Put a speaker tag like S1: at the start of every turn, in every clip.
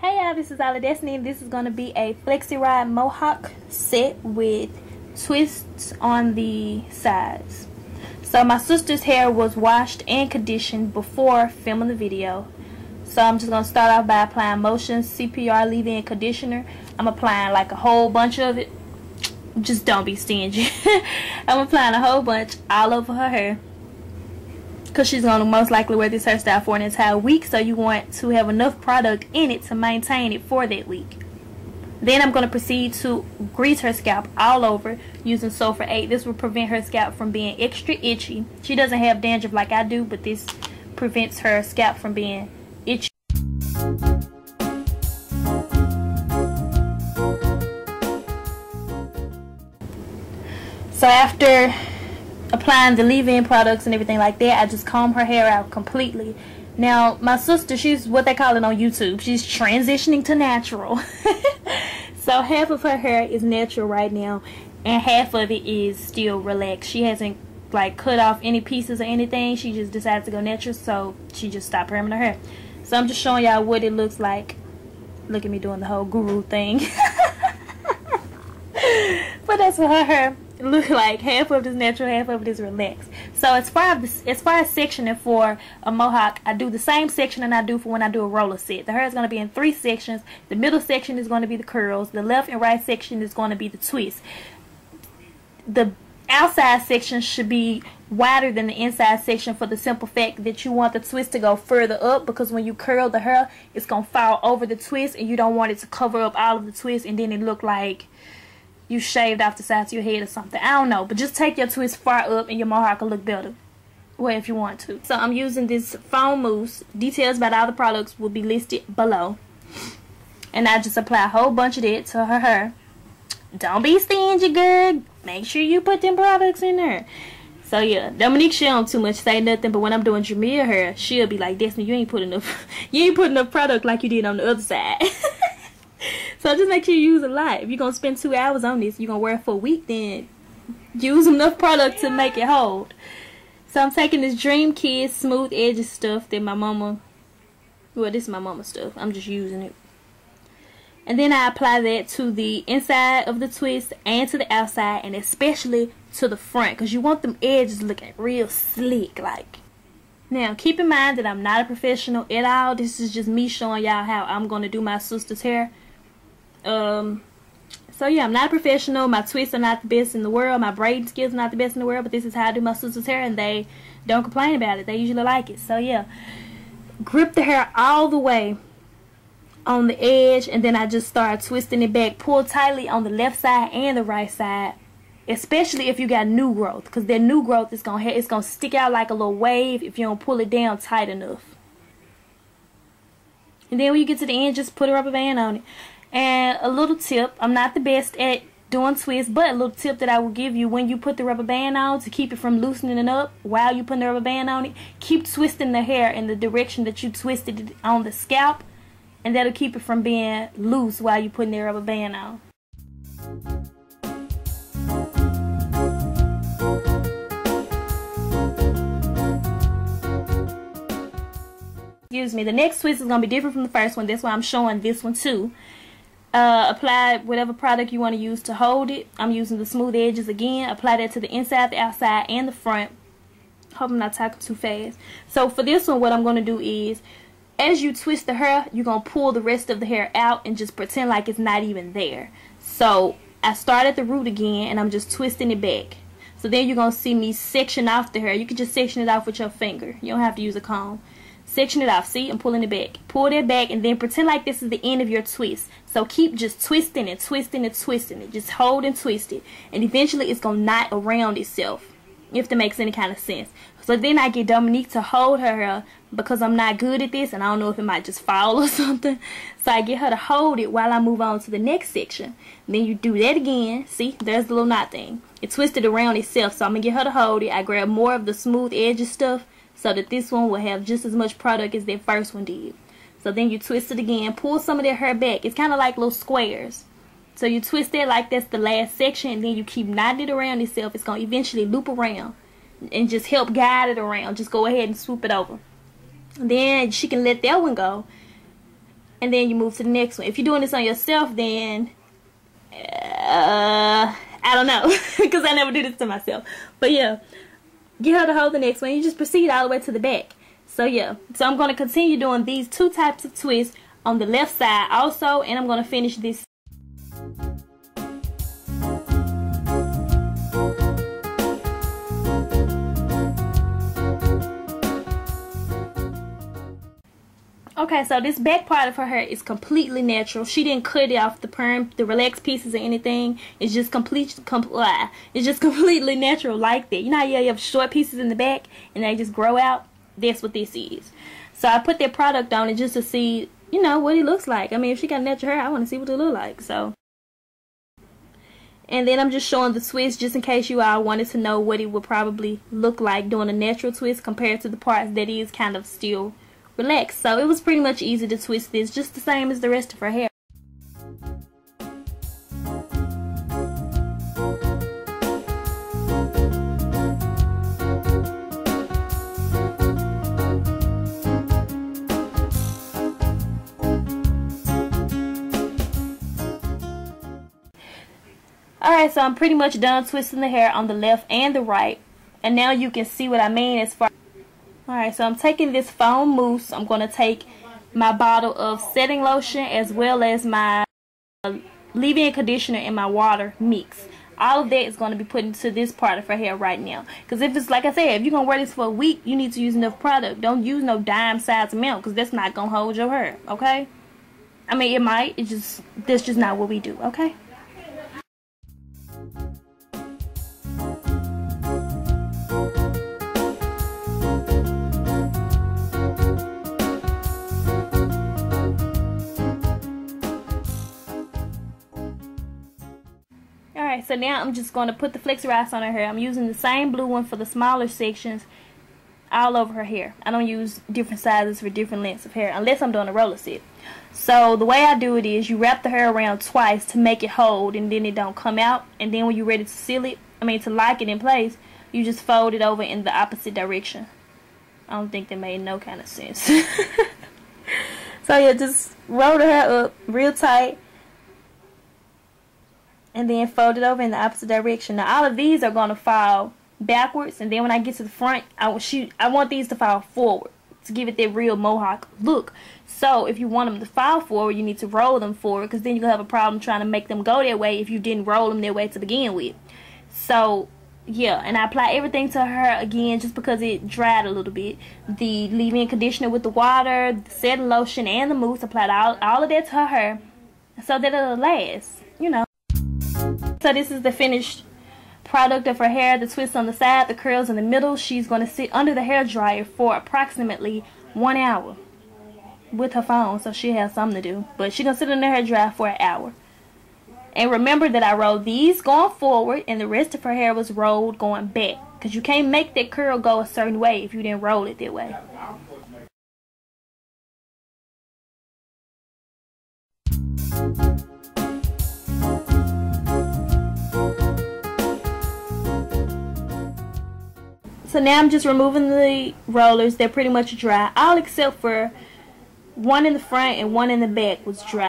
S1: Hey y'all, this is All of Destiny, and this is going to be a Flexi Rod Mohawk set with twists on the sides. So my sister's hair was washed and conditioned before filming the video. So I'm just going to start off by applying Motion CPR leave-in conditioner. I'm applying like a whole bunch of it. Just don't be stingy. I'm applying a whole bunch all over her hair, because she's going to most likely wear this hairstyle for an entire week, so you want to have enough product in it to maintain it for that week. Then I'm going to proceed to grease her scalp all over using Sulfur 8. This will prevent her scalp from being extra itchy. She doesn't have dandruff like I do, but this prevents her scalp from being itchy. So after applying the leave-in products and everything like that, I just comb her hair out completely. Now my sister, she's what they call it on YouTube, she's transitioning to natural. So half of her hair is natural right now and half of it is still relaxed. She hasn't like cut off any pieces or anything. She just decided to go natural, so she just stopped perming her hair. So I'm just showing y'all what it looks like. Look at me doing the whole guru thing. But that's what her hair look like. Half of it is natural, half of it is relaxed. So as far as sectioning for a mohawk, I do the same sectioning I do for when I do a roller set. The hair is going to be in 3 sections. The middle section is going to be the curls. The left and right section is going to be the twist. The outside section should be wider than the inside section for the simple fact that you want the twist to go further up, because when you curl the hair, it's going to fall over the twist and you don't want it to cover up all of the twist and then it look like you shaved off the sides of your head or something. I don't know, but just take your twist far up and your mohawk will look better. Well, if you want to. So I'm using this foam mousse. Details about all the products will be listed below. And I just apply a whole bunch of that to her hair. Don't be stingy, girl. Make sure you put them products in there. So yeah, Dominique, she don't too much say nothing, but when I'm doing Jameer hair, she'll be like, Destiny, you ain't put enough product like you did on the other side. So just make sure you use a lot. If you're going to spend 2 hours on this, you're going to wear it for a week, then use enough product to make it hold. So I'm taking this Dream Kids Smooth Edges stuff that my mama, well, this is my mama's stuff. I'm just using it. And then I apply that to the inside of the twist and to the outside, and especially to the front, because you want them edges looking real slick like. Now keep in mind that I'm not a professional at all. This is just me showing y'all how I'm going to do my sister's hair. So yeah, I'm not a professional. My twists are not the best in the world. My braiding skills are not the best in the world, but this is how I do my sister's hair and they don't complain about it. They usually like it. So yeah, grip the hair all the way on the edge, and then I just start twisting it back. Pull tightly on the left side and the right side, especially if you got new growth, because that new growth is gonna stick out like a little wave if you don't pull it down tight enough. And then when you get to the end, just put a rubber band on it. And a little tip, I'm not the best at doing twists, but a little tip that I will give you: when you put the rubber band on, to keep it from loosening it up while you put the rubber band on it, keep twisting the hair in the direction that you twisted it on the scalp, and that'll keep it from being loose while you're putting the rubber band on. Excuse me, the next twist is going to be different from the first one. That's why I'm showing this one too. Apply whatever product you want to use to hold it. I'm using the smooth edges again. Apply that to the inside, the outside, and the front. Hope I'm not talking too fast. So for this one, what I'm going to do is, as you twist the hair, you're going to pull the rest of the hair out and just pretend like it's not even there. So I start at the root again and I'm just twisting it back. So then you're going to see me section off the hair. You can just section it off with your finger. You don't have to use a comb. Section it off. See, I'm pulling it back. Pull that back and then pretend like this is the end of your twist. So keep just twisting and twisting and twisting it. Just hold and twist it. And eventually it's going to knot around itself, if that makes any kind of sense. So then I get Dominique to hold her hair, because I'm not good at this and I don't know if it might just fall or something. So I get her to hold it while I move on to the next section. And then you do that again. See, there's the little knot thing. It twisted around itself. So I'm going to get her to hold it. I grab more of the smooth edges stuff so that this one will have just as much product as that first one did. So then you twist it again. Pull some of that hair back. It's kind of like little squares. So you twist it like that's the last section, and then you keep knotting it around itself. It's going to eventually loop around and just help guide it around. Just go ahead and swoop it over. Then she can let that one go. and then you move to the next one. If you're doing this on yourself, then I don't know, because I never do this to myself. But yeah, get her to hold the next one. You just proceed all the way to the back. So yeah, so I'm going to continue doing these two types of twists on the left side also, and I'm going to finish this. Okay, so this back part of her hair is completely natural. She didn't cut it off the perm, the relaxed pieces or anything. It's just it's just completely natural like that. You know how you have short pieces in the back and they just grow out? That's what this is. So I put that product on it just to see, you know, what it looks like. I mean, if she got natural hair, I want to see what it look like. So, and then I'm just showing the twist just in case you all wanted to know what it would probably look like doing a natural twist compared to the parts that is kind of still relaxed. So it was pretty much easy to twist this, just the same as the rest of her hair. Alright, so I'm pretty much done twisting the hair on the left and the right, and now you can see what I mean as far. Alright, so I'm taking this foam mousse. I'm going to take my bottle of setting lotion as well as my leave-in conditioner and my water mix. All of that is going to be put into this part of her hair right now. Because if it's, like I said, if you're going to wear this for a week, you need to use enough product. Don't use no dime size amount, because that's not going to hold your hair, okay? I mean, it might. That's just not what we do, okay? Alright, so now I'm just going to put the Flexi Rods on her hair. I'm using the same blue one for the smaller sections all over her hair. I don't use different sizes for different lengths of hair unless I'm doing a roller set. So the way I do it is you wrap the hair around twice to make it hold, and then it don't come out. And then when you're ready to seal it, to lock it in place, you just fold it over in the opposite direction. I don't think that made no kind of sense. So yeah, just roll the hair up real tight, and then fold it over in the opposite direction. Now all of these are going to fall backwards, and then when I get to the front, I want these to fall forward to give it that real mohawk look. So if you want them to fall forward, you need to roll them forward, because then you'll have a problem trying to make them go that way if you didn't roll them that way to begin with. So yeah, and I apply everything to her again just because it dried a little bit. The leave-in conditioner with the water, the setting lotion, and the mousse. Applied all of that to her hair so that it'll last, you know. So this is the finished product of her hair. The twist on the side, the curls in the middle. She's going to sit under the hair dryer for approximately 1 hour with her phone, so she has something to do. But she's going to sit under the hair dryer for an hour. And remember that I rolled these going forward and the rest of her hair was rolled going back, because you can't make that curl go a certain way if you didn't roll it that way. So now I'm just removing the rollers. They're pretty much dry, all except for one in the front and one in the back was dry.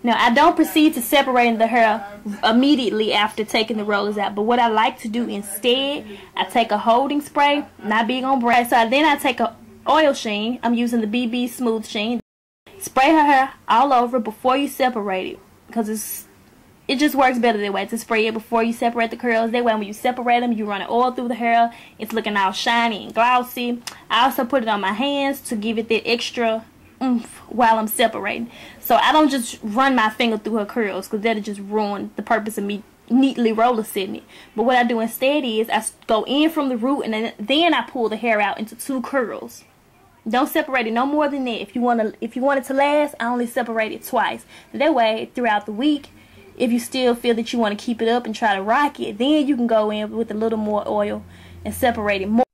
S1: Now I don't proceed to separating the hair immediately after taking the rollers out, but what I like to do instead, I take a holding spray, not big on braid. So then I take a Oil Sheen. I'm using the BB Smooth Sheen. Spray her hair all over before you separate it, because it just works better that way, to spray it before you separate the curls. That way when you separate them, you run an oil through the hair. It's looking all shiny and glossy. I also put it on my hands to give it that extra oomph while I'm separating. So I don't just run my finger through her curls, because that'll just ruin the purpose of me neatly roller setting it. But what I do instead is I go in from the root, and then I pull the hair out into 2 curls. Don't separate it no more than that. If you want it to last, I only separate it twice. That way throughout the week, if you still feel that you want to keep it up and try to rock it, then you can go in with a little more oil and separate it more.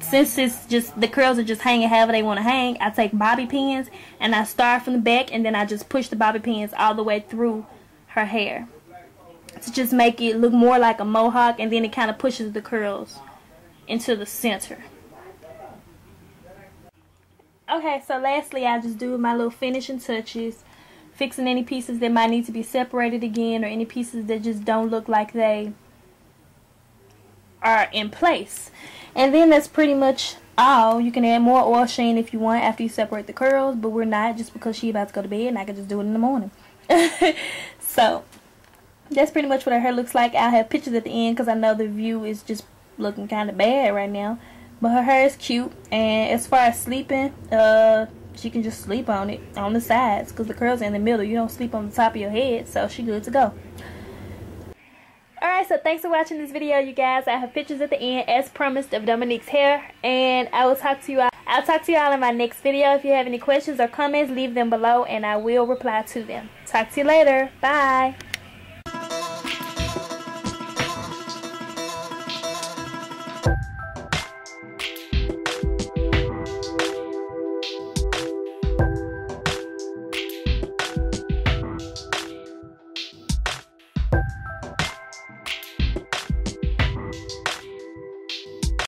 S1: Since it's just, the curls are just hanging however they want to hang, I take bobby pins and I start from the back, and then I just push the bobby pins all the way through her hair. to just make it look more like a mohawk, and then it kind of pushes the curls into the center. Okay, so lastly, I just do my little finishing touches, fixing any pieces that might need to be separated again, or any pieces that just don't look like they are in place. And then that's pretty much all. You can add more oil sheen if you want after you separate the curls, but we're not, just because she about to go to bed and I can just do it in the morning. So that's pretty much what her hair looks like. I'll have pictures at the end because I know the view is just looking kind of bad right now. But her hair is cute, and as far as sleeping, she can just sleep on it on the sides because the curls are in the middle. You don't sleep on the top of your head, so she good to go. Alright, so thanks for watching this video, you guys. I have pictures at the end as promised of Dominique's hair, and I will talk to you all. I'll talk to you all in my next video. If you have any questions or comments, leave them below and I will reply to them. Talk to you later. Bye.